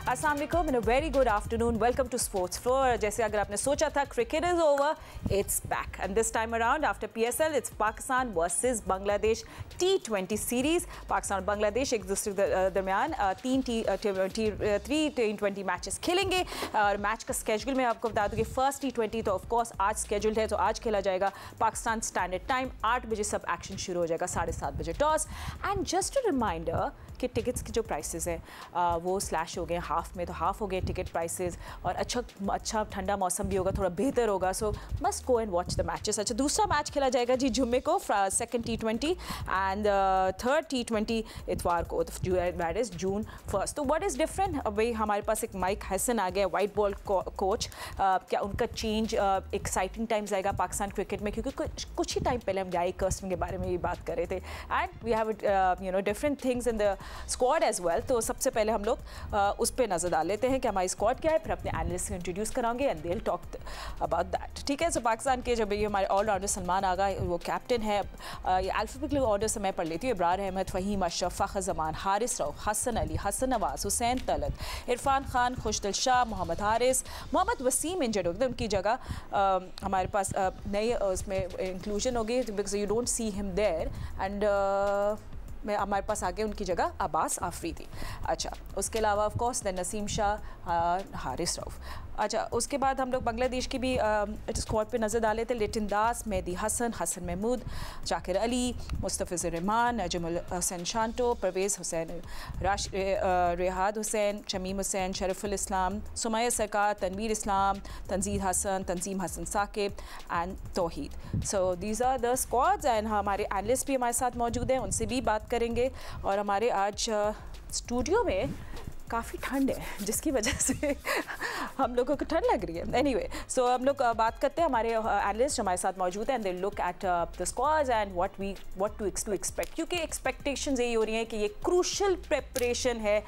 अस्सलाम वालेकुम and a very good afternoon. Welcome to sports floor. जैसे अगर आपने सोचा था cricket is over, it's back and this time around after PSL it's Pakistan versus Bangladesh T20 series. Pakistan और बांग्लादेश एक दूसरे के दरमियान 3 T20 मैचेस खेलेंगे और मैच का स्केड्यूल मैं आपको बता दूं कि फर्स्ट T20 तो ऑफ कोर्स आज स्केड्यूल्ड है, तो आज खेला जाएगा पाकिस्तान स्टैंडर्ड टाइम 8 बजे। सब एक्शन शुरू हो जाएगा, 7:30 बजे toss. And just a reminder कि टिकट्स की जो प्राइसेस हैं वो स्लैश हो गए, हाफ में तो हाफ हो गए टिकट प्राइसेस, और अच्छा ठंडा मौसम भी होगा, थोड़ा बेहतर होगा, सो must go and watch the matches. अच्छा, दूसरा मैच खेला जाएगा जी जुम्मे को, second T20 and third T20 इतवार को, दैट इज June 1। तो व्हाट इज़ डिफरेंट? भाई हमारे पास एक माइक हसन आ गया, वाइट बॉल कोच। क्या उनका चेंज एक्साइटिंग टाइम्स आएगा पाकिस्तान क्रिकेट में? क्योंकि कुछ ही टाइम पहले हम गाई कर्स्टिंग के बारे में भी बात कर रहे थे, and we have different things in the squad as well. तो सबसे पहले हम लोग उस पर नजर डाल लेते हैं कि हमारी स्क्वाड क्या है, फिर अपने एनालिस्ट को इंट्रोड्यूस कराएंगे and they will talk about that. ठीक है, सो पाकिस्तान के जब ये हमारे ऑलराउंडर सलमान आगा वो कैप्टन है, ये अल्फाबेटिकल ऑर्डर से मैं पढ़ लेती हूँ। इब्रार अहमद, फ़हीम अशरफ, फ़खर जमान, हारिस रऊफ, हसन अली, हसन नवाज, हुसैन तलत, इरफान खान, खुशदिल शाह, मोहम्मद हारिस, मोहम्मद वसीम इंजर्ड हो गए, उनकी जगह हमारे पास नई उसमें इंक्लूजन होगी because you don't see him there, and मैं हमारे पास आगे उनकी जगह अब्बास आफरीदी। अच्छा, उसके अलावा of course the Naseem Shah, Haris Rauf. अच्छा, उसके बाद हम लोग बांग्लादेश की भी स्क्वाड पे नज़र डाले थे। Liton Das, Mehidy Hasan, Hasan Mahmud, Zakir Ali, Mustafizur Rahman, Najmul Hasan Shanto, Parvez Hossain, Rishad Hossain, Shamim Hossain, Shoriful Islam, Soumya Sarkar, Tanvir Islam, Tanzid Hasan, Tanzim Hasan Sakib and Towhid. So these are the squads and हमारे एनालिस्ट भी हमारे साथ मौजूद हैं, उनसे भी बात करेंगे। और हमारे आज स्टूडियो में काफ़ी ठंड है जिसकी वजह से हम लोगों को ठंड लग रही है। एनीवे, सो हम लोग बात करते हैं, हमारे एनालिस्ट हमारे साथ मौजूद हैं, and they look at the squads and what to expect, क्योंकि एक्सपेक्टेशंस यही हो रही हैं कि ये क्रूशल प्रेपरेशन है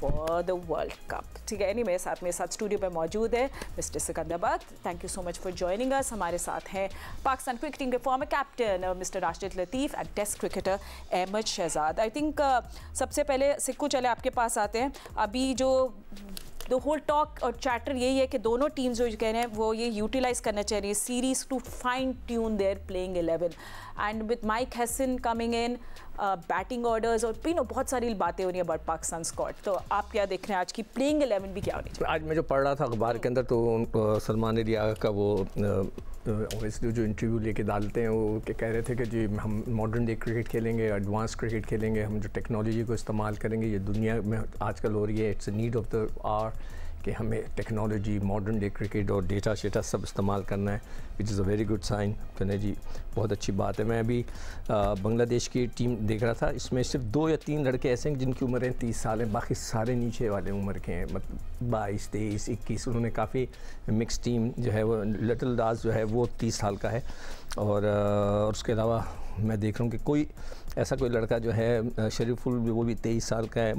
फॉर द वर्ल्ड कप। ठीक है, मेरे साथ स्टूडियो पे मौजूद है mister Sikandarabad. Thank you so much for joining us. हमारे साथ हैं पाकिस्तान क्रिकेट टीम के former captain mister Rashid Latif and test cricketer Ahmed Shehzad. I think सबसे पहले सिक्कू चले आपके पास आते हैं। अभी जो द होल टॉक और चैटर यही है कि दोनों टीम्स जो कह रहे हैं वो ये यूटिलाइज़ करना चाह रही है series to fine tune their playing 11 and with Mike Hesson coming in, batting orders और बहुत सारी बातें हो रही हैं अबाउट पाकिस्तान स्क्वाड। तो आप क्या देख रहे हैं आज की प्लेइंग 11 भी क्या होनी चाहिए? आज मैं जो पढ़ रहा था अखबार के अंदर, तो सलमान अली आगा का वो ओवेस्ली जो इंटरव्यू लेके डालते हैं, वो कह रहे थे कि जी हम मॉडर्न डे क्रिकेट खेलेंगे, एडवांस क्रिकेट खेलेंगे, हम जो टेक्नोलॉजी को इस्तेमाल करेंगे, ये दुनिया में आजकल हो रही है, it's a need of the hour कि हमें टेक्नोलॉजी, मॉडर्न डे क्रिकेट और डेटा शेटा सब इस्तेमाल करना है, which is a very good sign. तो नहीं जी, बहुत अच्छी बात है। मैं अभी बांग्लादेश की टीम देख रहा था, इसमें सिर्फ 2 या 3 लड़के ऐसे हैं जिनकी उम्रें 30 साल हैं, बाकी सारे नीचे वाले उम्र के हैं, मतलब 22, 23, 21। उन्होंने काफ़ी मिक्स टीम जो है वो, लिटिल दास जो है वो 30 साल का है, और उसके अलावा मैं देख रहा हूँ कि कोई ऐसा कोई लड़का जो है शरीफुल, वो भी 23 साल का है।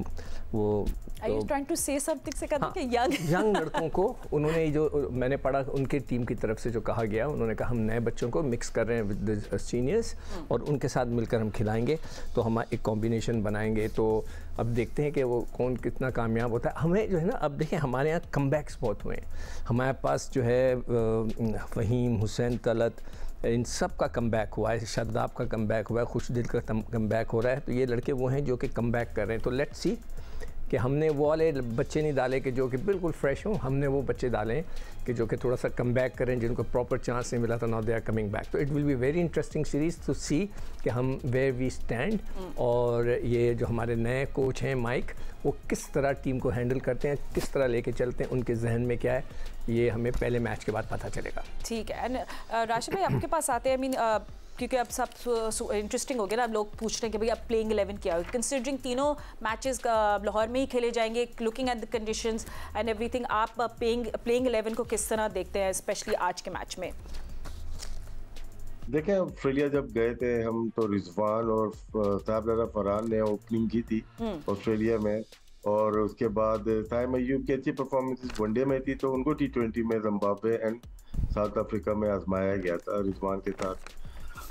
वो ट्राइंग टू से समथिंग से कहते हैं कि यंग लड़कों को उन्होंने, जो मैंने पढ़ा उनके टीम की तरफ से जो कहा गया, उन्होंने कहा हम नए बच्चों को मिक्स कर रहे हैं विद द सीनियर्स और उनके साथ मिलकर हम खिलाएंगे, तो हम एक कॉम्बिनेशन बनाएंगे। तो अब देखते हैं कि वो कौन कितना कामयाब होता है। हमें जो है ना, अब देखें हमारे यहाँ कमबैक्स बहुत हुए हैं। हमारे पास जो है फ़हीम, हुसैन तलत, इन सब का कमबैक हुआ है, शादाब का कमबैक हुआ है, खुशदिल का कमबैक हो रहा है। तो ये लड़के वो हैं जो कि कमबैक कर रहे हैं। तो लेट्स सी कि हमने वो वाले बच्चे नहीं डाले कि जो कि बिल्कुल फ्रेश हों, हमने वो बच्चे डाले कि जो कि थोड़ा सा कम बैक करें, जिनको प्रॉपर चांस नहीं मिला था, now they are coming back. तो it will be very interesting series to see कि हम वेयर वी स्टैंड, और ये जो हमारे नए कोच हैं माइक, वो किस तरह टीम को हैंडल करते हैं, किस तरह लेके चलते हैं, उनके जहन में क्या है, ये हमें पहले मैच के बाद पता चलेगा। ठीक है, एंड राशिद भाई आपके पास आते हैं। आई मीन क्योंकि अब सब इंटरेस्टिंग हो गया ना, अब लोग पूछ रहे हैं कि भाई अब प्लेइंग 11 क्या हो, कंसिडरिंग तीनों मैचेस लाहौर में ही खेले जाएंगे, looking at the conditions and everything, आप प्लेइंग 11 को किस तरह देखते हैं, स्पेशली आज के मैच में? देखें, ऑस्ट्रेलिया जब गए थे हम, तो रिजवान और साहब फरहान ने ओपनिंग की थी ऑस्ट्रेलिया में, और उसके बाद साइम अय्यूब की अच्छी परफॉर्मेंस वनडे में थी, तो उनको T20 में जिम्बाब्वे एंड साउथ अफ्रीका में आजमाया गया था रिजवान के साथ।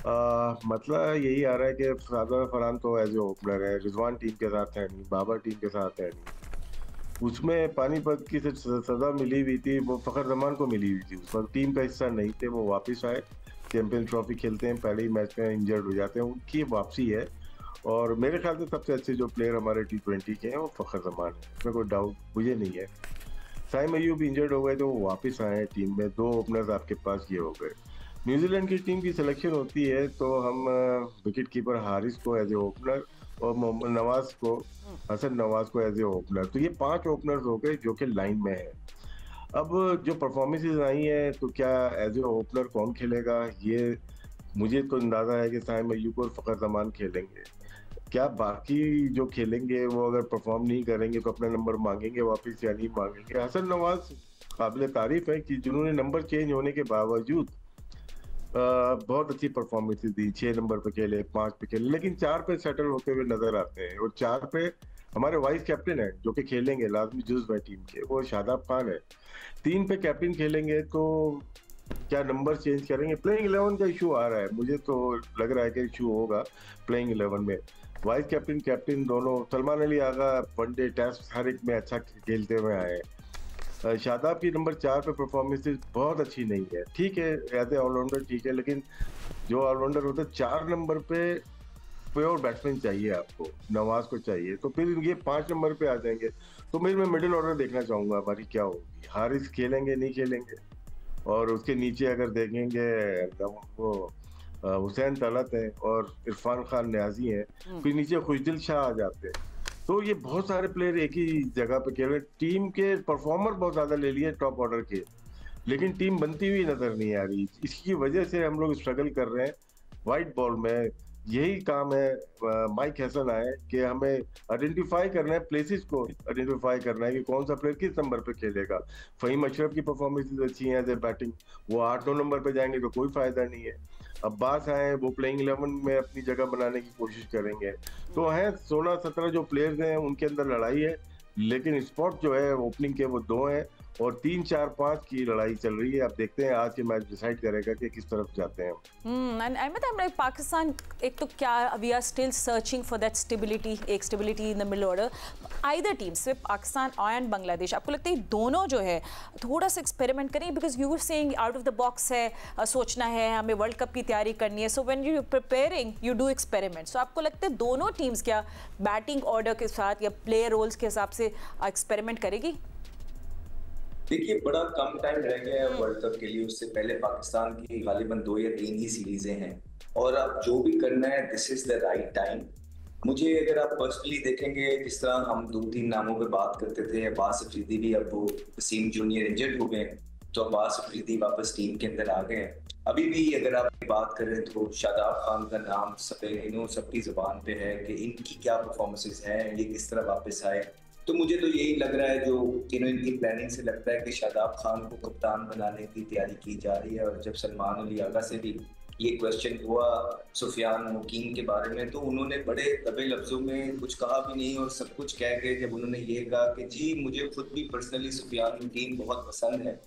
मतलब यही आ रहा है कि सादा फरहान तो एज ए ओपनर है, रिजवान टीम के साथ है नहीं, बाबर टीम के साथ है नहीं, उसमें पानीपत की सजा मिली हुई थी, वो फखर जमान को मिली हुई थी। उस वक्त टीम का हिस्सा नहीं थे, वो वापस आए, चैंपियन ट्रॉफी खेलते हैं, पहले ही मैच में इंजर्ड हो जाते हैं, उनकी वापसी है। और मेरे ख्याल से सबसे अच्छे जो प्लेयर हमारे T20 के हैं वो फखर जमान है, इसमें कोई डाउट मुझे नहीं है। साइम अयूब इंजर्ड हो गए तो वो वापस आए टीम में, 2 ओपनर्स आपके पास ये हो गए। न्यूजीलैंड की टीम की सिलेक्शन होती है तो हम विकेट कीपर हारिस को एज ए ओपनर और मोहम्मद नवाज को, हसन नवाज को एज ए ओपनर, तो ये 5 ओपनर्स हो गए जो कि लाइन में है। अब जो परफॉर्मेंसेज आई हैं तो क्या एज ए ओपनर कौन खेलेगा, ये मुझे तो अंदाजा है कि साइम अयूब और फखर जमान खेलेंगे। क्या बाकी जो खेलेंगे वो अगर परफॉर्म नहीं करेंगे तो अपना नंबर मांगेंगे वापस या नहीं मांगेंगे। हसन नवाज काबिल तारीफ है कि जिन्होंने नंबर चेंज होने के बावजूद बहुत अच्छी परफॉर्मेंस दी, 6 नंबर पे खेले, 5 पे खेले, लेकिन 4 पे सेटल होते हुए नजर आते हैं। और 4 पे हमारे वाइस कैप्टन है जो कि खेलेंगे, लाजमी जुज़्व है टीम के, वो शादाब खान है। 3 पे कैप्टन खेलेंगे तो क्या नंबर चेंज करेंगे? प्लेइंग 11 का इशू आ रहा है, मुझे तो लग रहा है कि इशू होगा प्लेइंग 11 में। वाइस कैप्टन कैप्टन दोनों, सलमान अली आगा वनडे टेस्ट हर एक में अच्छा खेलते हुए आए हैं। शादाब की नंबर 4 पे परफॉर्मेंस बहुत अच्छी नहीं है, ठीक है एज ए ऑलराउंडर ठीक है, लेकिन जो ऑलराउंडर होता है 4 नंबर पे प्योर बैट्समैन चाहिए आपको, नवाज को चाहिए, तो फिर ये 5 नंबर पे आ जाएंगे। तो मैं मिडिल ऑर्डर देखना चाहूंगा हमारी क्या होगी, हारिस खेलेंगे नहीं खेलेंगे, और उसके नीचे अगर देखेंगे वो हुसैन तलत है और इरफान खान न्याजी हैं, फिर नीचे खुशदिल शाह आ जाते हैं। तो ये बहुत सारे प्लेयर एक ही जगह पे खेल रहे हैं। टीम के परफॉर्मर बहुत ज्यादा ले लिए टॉप ऑर्डर के, लेकिन टीम बनती हुई नजर नहीं आ रही। इसकी वजह से हम लोग स्ट्रगल कर रहे हैं वाइट बॉल में। यही काम है माइक हैसन आए कि हमें आइडेंटिफाई करना है, प्लेसेस को आइडेंटिफाई करना है कि कौन सा प्लेयर किस नंबर पे खेलेगा। फहीम अशरफ की परफॉर्मेंसेज अच्छी हैं एज ए बैटिंग, वो 8-9 नंबर पे जाएंगे तो कोई फायदा नहीं है। अब्बास आए, वो प्लेइंग 11 में अपनी जगह बनाने की कोशिश करेंगे। तो हैं 16-17 जो प्लेयर्स हैं उनके अंदर लड़ाई है, लेकिन स्पॉट जो है ओपनिंग के वो 2 हैं और 3-4-5 की लड़ाई चल रही है। अब देखते हैं आज के मैच डिसाइड करेगा कि किस तरफ जाते हैं। And Ahmad, I'm like Pakistan, एक तो क्या we are still searching for that stability, एक stability in the middle order. Either team, सिर्फ पाकिस्तान एंड बांग्लादेश, आपको लगता है दोनों जो है थोड़ा सा एक्सपेरिमेंट करें? Because you are saying out of the box है, सोचना है, हमें वर्ल्ड कप की तैयारी करनी है, so when you preparing you do experiment. So आपको लगता है दोनों टीम्स क्या बैटिंग ऑर्डर के साथ या प्लेयर रोल्स के हिसाब से एक्सपेरिमेंट करेगी? देखिए, बड़ा कम टाइम रह गया है वर्ल्ड कप के लिए, उससे पहले पाकिस्तान की गालिबन 2 या 3 ही सीरीजें हैं, और अब जो भी करना है this is the right time. मुझे अगर आप पर्सनली देखेंगे, जिस तरह हम 2-3 नामों पे बात करते थे, अब्बास अफरीदी भी, अब वो वसीम जूनियर इंजर्ड हो गए तो अब्बास अफरीदी वापस टीम के अंदर आ गए। अभी भी अगर आप बात करें तो शादाब खान का नाम सबकी जुबान पे है कि इनकी क्या परफॉर्मेंसेस हैं, ये किस तरह वापस आए। तो मुझे तो यही लग रहा है, जो इनकी प्लानिंग से लगता है कि शादाब खान को कप्तान बनाने की तैयारी की जा रही है। और जब सलमान अली आगा से भी ये क्वेश्चन हुआ सुफियान मुकीम के बारे में, तो उन्होंने बड़े दबे लफ्जों में कुछ कहा भी नहीं और सब कुछ कह के जब उन्होंने ये कहा कि जी मुझे खुद भी पर्सनली सुफियान मुकीम बहुत पसंद है,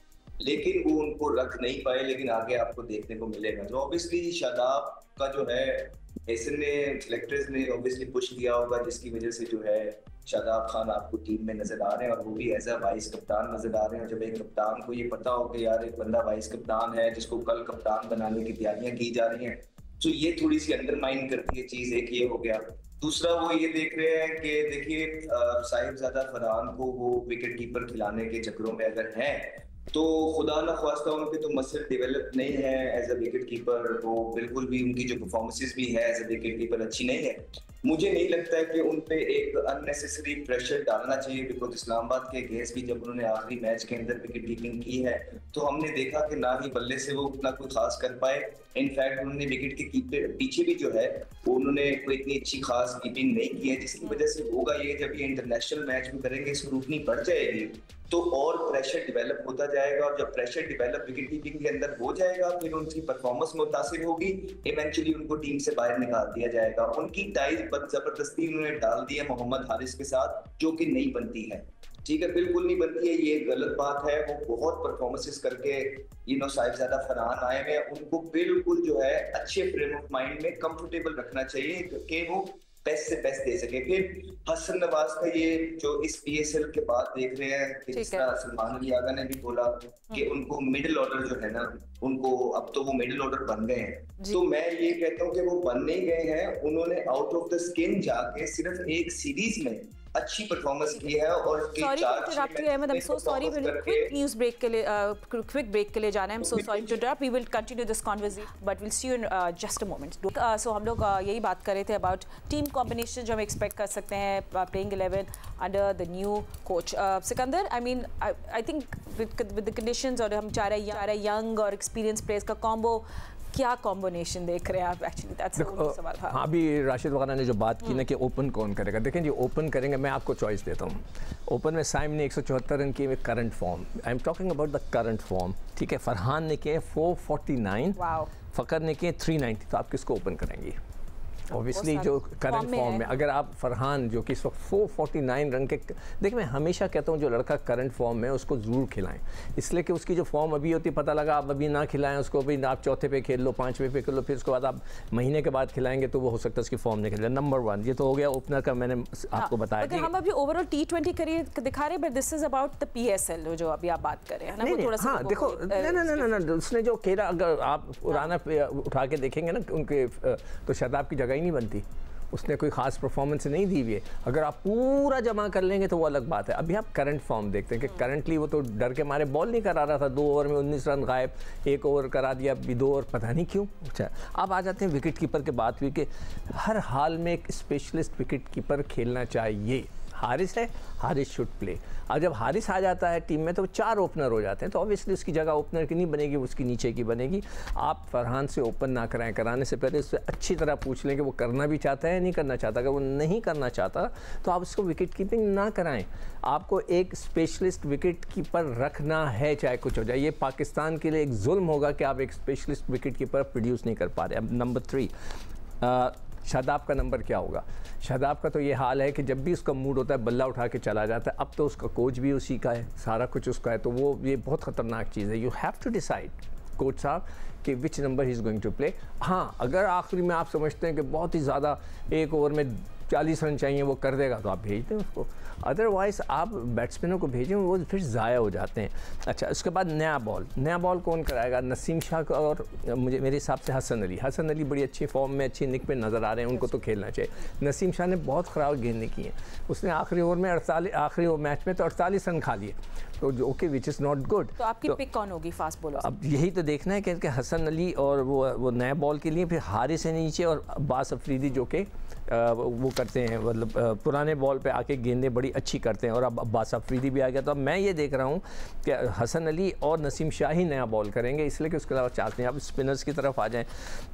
लेकिन वो उनको रख नहीं पाए, लेकिन आगे आपको देखने को मिलेगा। तो ऑब्वियसली शादाब का जो है ऐसे ने सिलेक्टर्स ने ऑब्वियसली पुश किया होगा, जिसकी वजह से जो है शादाब खान आपको टीम में नजर आ रहे हैं, और वो भी एज अ वाइस कप्तान नजर आ रहे हैं। जब एक कप्तान को ये पता हो कि यार एक बंदा वाइस कप्तान है जिसको कल कप्तान बनाने की तैयारियां की जा रही हैं, तो ये थोड़ी सी अंडरमाइन करती है चीज। एक ये हो गया। दूसरा वो ये देख रहे हैं कि देखिए साहिबजादा फरहान को वो विकेट कीपर खिलाने के चक्रों में अगर है तो खुदा न ख्वास्ता उनके तो मसल डेवलप नहीं है एज अ विकेट कीपर, वो बिल्कुल भी उनकी जो परफॉर्मेंसेस भी है एज अ विकेट कीपर अच्छी नहीं है। मुझे नहीं लगता है कि उन पे एक अननेसेसरी प्रेशर डालना चाहिए, बिकॉज इस्लामाबाद के अगेंस्ट भी जब उन्होंने आखिरी मैच के अंदर विकेट कीपिंग की है तो हमने देखा कि ना ही बल्ले से वो उतना कोई खास कर पाए। इनफैक्ट उन्होंने विकेट के पीछे भी जो है वो उन्होंने कोई इतनी अच्छी खास कीपिंग नहीं की है, जिसकी वजह से होगा ये जब ये इंटरनेशनल मैच में करेंगे स्क्रूटनी बढ़ जाएगी तो और प्रेशर डेवलप होता जाएगा, और जब प्रेशर डेवलप विकेट कीपिंग के अंदर हो जाएगा फिर उनकी परफॉर्मेंस मुतासिर होगी, इवेंचुअली उनको टीम से बाहर निकाल दिया जाएगा। उनकी टाई जबरदस्ती उन्होंने डाल दी है मोहम्मद हारिस के साथ, जो कि नहीं बनती है। ठीक है, बिल्कुल नहीं बनती है, ये गलत बात है। वो बहुत परफॉर्मेंसेस करके साहिबजादा फरहान आए हैं, उनको बिल्कुल जो है अच्छे फ्रेम ऑफ माइंड में कंफर्टेबल रखना चाहिए कि वो बेस्ट से बेस्ट दे सके। फिर हसन नवाज का ये जो इस PSL के बाद देख रहे हैं कि जिस तरह सलमान अली आगा ने भी बोला कि उनको मिडिल ऑर्डर जो है ना, उनको अब तो वो मिडिल ऑर्डर बन गए हैं। तो मैं ये कहता हूँ कि वो बन नहीं गए हैं, उन्होंने आउट ऑफ द स्किन जाके सिर्फ एक सीरीज में अच्छी परफॉर्मेंस की है। और sorry to interrupt you Ahmed, I am so sorry, quick news break के लिए क्विक ब्रेक के लिए जाना है। I am so sorry to interrupt, we will continue this conversation but will see you in just a moment. So हम लोग यही बात कर रहे थे अबाउट टीम कॉम्बिनेशन जो हम एक्सपेक्ट कर सकते हैं playing 11 under the new coach Sikandar. I mean I think with the conditions, और हम चाह रहे हैं यंग और एक्सपीरियंस प्लेयर्स का कॉम्बो, क्या कॉम्बिनेशन देख रहे हैं आप? एक्चुअली दैट्स सवाल। हाँ, अभी राशिद वगैरह ने जो बात की ना कि ओपन कौन करेगा, देखें जी ओपन करेंगे, मैं आपको चॉइस देता हूँ। ओपन में साइम ने 174 रन किए current form, I am talking about the current form, ठीक है। फरहान ने किए 449, फ़कर ने किए 390, तो आप किसको ओपन करेंगे? ऑब्वियसली जो करंट फॉर्म में, अगर आप फरहान जो कि इस वक्त 449 रन के, देखिए मैं हमेशा कहता हूँ जो लड़का करंट फॉर्म में उसको ज़रूर खिलाएं, इसलिए कि उसकी जो फॉर्म अभी होती है, पता लगा आप अभी ना खिलाएं उसको, अभी आप चौथे पे खेल लो, पाँचवें पे खेल लो, फिर उसके बाद आप महीने के बाद खिलाएंगे तो वो हो सकता है उसकी फॉर्म नहीं खेले। नंबर 1 ये तो हो गया ओपनर का, मैंने आपको बताया। अगर हम अभी ओवरऑल T20 करियर दिखा रहे हैं, but this is about the PSL जो अभी आप बात कर रहे हैं ना, थोड़ा सा। हाँ देखो, नहीं उसने जो खेला, अगर आप पुराना उठा के देखेंगे ना उनके, तो शादाब की जगह ही नहीं बनती, उसने कोई ख़ास परफॉर्मेंस नहीं दी हुई है। अगर आप पूरा जमा कर लेंगे तो वो अलग बात है। अभी आप करंट फॉर्म देखते हैं कि करंटली वो तो डर के मारे बॉल नहीं करा रहा था, 2 ओवर में 19 रन गायब, 1 ओवर करा दिया, अभी 2 ओवर, पता नहीं क्यों। अच्छा, अब आ जाते हैं विकेट कीपर की बात हुई कि हर हाल में एक स्पेशलिस्ट विकेट कीपर खेलना चाहिए। हारिस है, हारिस शुड प्ले। और जब हारिस आ जाता है टीम में तो 4 ओपनर हो जाते हैं, तो ऑब्वियसली उसकी जगह ओपनर की नहीं बनेगी, उसकी नीचे की बनेगी। आप फरहान से ओपन ना कराएं, कराने से पहले उससे अच्छी तरह पूछ लें कि वो करना भी चाहता है या नहीं करना चाहता। अगर वो नहीं करना चाहता तो आप उसको विकेट कीपिंग ना कराएं। आपको एक स्पेशलिस्ट विकेट कीपर रखना है, चाहे कुछ हो जाए। ये पाकिस्तान के लिए एक जुल्म होगा कि आप एक स्पेशलिस्ट विकेट कीपर प्रोड्यूस नहीं कर पा रहे। अब नंबर 3 शादाब का नंबर क्या होगा? शादाब का तो ये हाल है कि जब भी उसका मूड होता है बल्ला उठा के चला जाता है। अब तो उसका कोच भी उसी का है, सारा कुछ उसका है, तो वो ये बहुत ख़तरनाक चीज़ है। You have to decide coach साहब कि विच नंबर ही इज़ गोइंग टू प्ले। हाँ, अगर आखिरी में आप समझते हैं कि बहुत ही ज़्यादा 1 ओवर में 40 रन चाहिए वो कर देगा तो आप भेज दें उसको, अदरवाइज़ आप बैट्समैनों को भेजें, वो फिर ज़ाया हो जाते हैं। अच्छा, उसके बाद नया बॉल कौन कराएगा? नसीम शाह और मेरे हिसाब से हसन अली बड़ी अच्छी फॉर्म में, अच्छी निक में नज़र आ रहे हैं, उनको तो खेलना चाहिए। नसीम शाह ने बहुत ख़राब गेंदें की हैं, उसने आखिरी ओवर में 48, आखिरी मैच में तो 48 रन खा लिए, तो जो okay which is not good. तो आपकी पिक कौन होगी फास्ट बॉलर? अब यही तो देखना है कि हसन अली और वो नया बॉल के लिए, फिर हारिस है नीचे और अब्बास अफरीदी जो कि वो करते हैं, मतलब पुराने बॉल पे आके गेंदें बड़ी अच्छी करते हैं, और अब अब्बास अफरीदी भी आ गया। तो अब मैं ये देख रहा हूँ कि हसन अली और नसीम शाह ही नया बॉल करेंगे, इसलिए कि उसके अलावा चाहते हैं। अब स्पिनर्स की तरफ आ जाएं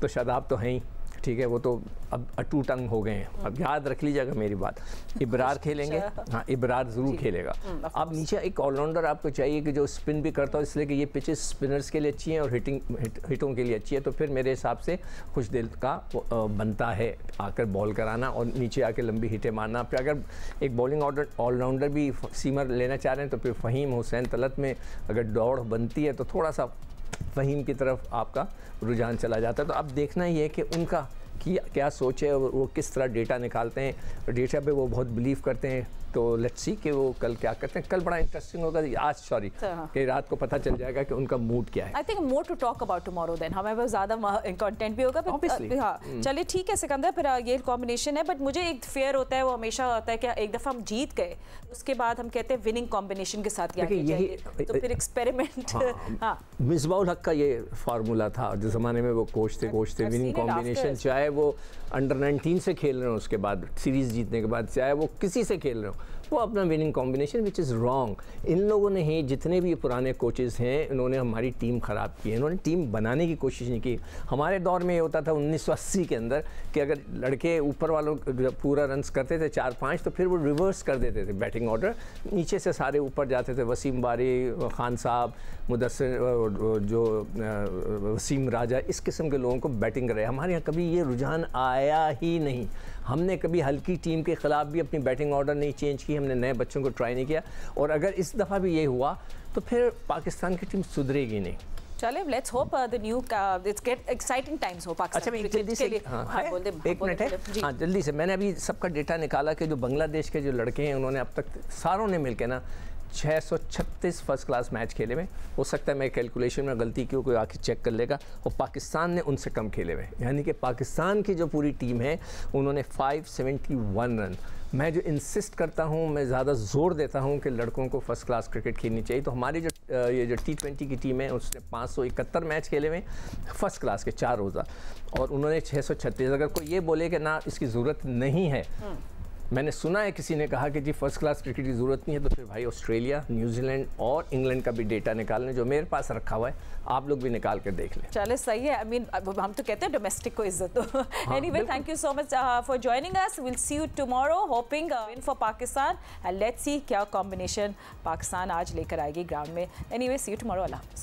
तो शादाब तो हैं ही, ठीक है, वो तो अब अटू टंग हो गए हैं। अब याद रख लीजिएगा मेरी बात, इब्रार खेलेंगे, हाँ इब्रार ज़रूर खेलेगा। अब नीचे एक ऑलराउंडर आपको चाहिए कि जो स्पिन भी करता हो, इसलिए कि ये पिचेस स्पिनर्स के लिए अच्छी हैं और हिटों के लिए अच्छी है। तो फिर मेरे हिसाब से खुश दिल का बनता है आकर बॉल कराना और नीचे आके लंबी हिटें मारना। फिर अगर एक बॉलिंग ऑलराउंडर भी सीमर लेना चाह रहे हैं तो फिर फ़हीम हुसैन तलत में अगर दौड़ बनती है तो थोड़ा सा फ़हीम की तरफ आपका रुझान चला जाता है। तो अब देखना ही है कि उनका क्या सोच है, वो किस तरह डेटा निकालते हैं, डेटा पे वो बहुत बिलीव करते हैं। तो लेट्स सी कि वो कल क्या करते हैं। कल बड़ा इंटरेस्टिंग होगा, आज कि रात को पता चल जाएगा कि उनका मूड क्या है। I think more to talk about tomorrow then, हमें ज़्यादा कंटेंट भी होगा। हाँ चलिए ठीक है सिकंदर, फिर ये कॉम्बिनेशन है, बट मुझे एक फेयर होता है, वो हमेशा होता है कि एक दफ़ा हम जीत गए उसके बाद हम कहते हैं विनिंग कॉम्बिनेशन के साथ क्या चाहिए, तो फिर एक्सपेरिमेंट। हाँ, मिसबाउल हक का ये फार्मूला था, जिस ज़माने में वो कोच थे विनिंग कॉम्बिनेशन, चाहे वो अंडर 19 से खेल रहे हो उसके बाद सीरीज़ जीतने के बाद, चाहे वो किसी से खेल रहे हो, वो अपना winning combination which is wrong. इन लोगों ने ही, जितने भी पुराने कोचेज़ हैं, इन्होंने हमारी टीम ख़राब की है, इन्होंने टीम बनाने की कोशिश नहीं की। हमारे दौर में ये होता था 1980 के अंदर कि अगर लड़के ऊपर वालों पूरा रन्स करते थे 4-5, तो फिर वो रिवर्स कर देते थे बैटिंग ऑर्डर, नीचे से सारे ऊपर जाते थे। वसीम बारी, खान साहब, मुदस्सिर, जो वसीम राजा, इस किस्म के लोगों को बैटिंग कर रहे हैं। हमारे यहाँ कभी ये रुझान आया ही नहीं। हमने कभी हल्की टीम के ख़िलाफ़ भी अपनी बैटिंग ऑर्डर नहीं चेंज की, हमने नए बच्चों को ट्राई नहीं किया। और अगर इस दफ़ा भी ये हुआ तो फिर पाकिस्तान की टीम सुधरेगी नहीं। चले, let's hope the new it's get exciting times हो पाकिस्तान। अच्छा, मैं एक जल्दी से एक मिनट है, हाँ जल्दी से, मैंने अभी सबका डेटा निकाला कि जो बांग्लादेश के जो लड़के हैं उन्होंने अब तक सारों ने मिलकर ना 636 फर्स्ट क्लास मैच खेले हुए। हो सकता है मैं कैलकुलेशन में गलती की, कोई आके चेक कर लेगा। और पाकिस्तान ने उनसे कम खेले हुए, यानी कि पाकिस्तान की जो पूरी टीम है उन्होंने 571 रन। मैं जो इंसिस्ट करता हूँ, मैं ज़्यादा जोर देता हूँ कि लड़कों को फर्स्ट क्लास क्रिकेट खेलनी चाहिए। तो हमारी जो ये जो T20 की टीम है उसने 571 मैच खेले हुए फर्स्ट क्लास के 4 रोज़ा, और उन्होंने 636। अगर कोई ये बोले कि ना इसकी ज़रूरत नहीं है, मैंने सुना है किसी ने कहा कि जी फर्स्ट क्लास क्रिकेट की ज़रूरत नहीं है, तो फिर भाई ऑस्ट्रेलिया, न्यूजीलैंड और इंग्लैंड का भी डेटा निकालने, जो मेरे पास रखा हुआ है, आप लोग भी निकाल कर देख लें। चले, सही है। आई मीन हम तो कहते हैं डोमेस्टिक को इज्जत दो। Anyway, thank you so much for joining us. Will see you tomorrow, hoping win for Pakistan, and let's see क्या कॉम्बिनेशन पाकिस्तान आज लेकर आएगी ग्राउंड में। Anyway, see you tomorrow. अल्लाह हाफ़िज़।